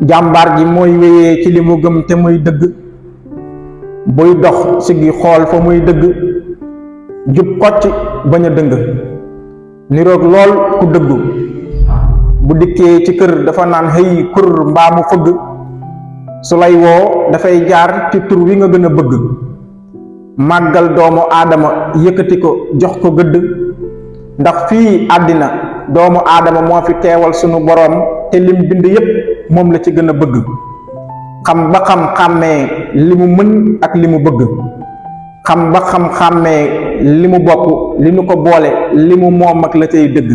jàmbaar gi mooy wéyee ci li mu gëm te muy dëgg buy dox siggi xool fa muy dëgg jub xocc bañ a dëng niroog lool ku dëggu bu dikkee ci kër dafa naan xëy kur mbaa mu fëgg su lay woo dafay jaar ci tur wi nga gën a bëgg màggal doomu aadama yëkkati ko jox ko gëdd ndax fii àddina doomu aadama moo fi teewal sunu boroom te lim bind yépp moom la ci gën a bëgg xam ba xam xàmmee li mu mën ak li mu bëgg xam ba xam xàmmee li mu bokk li nu ko boole li mu moom ak la cay dëgg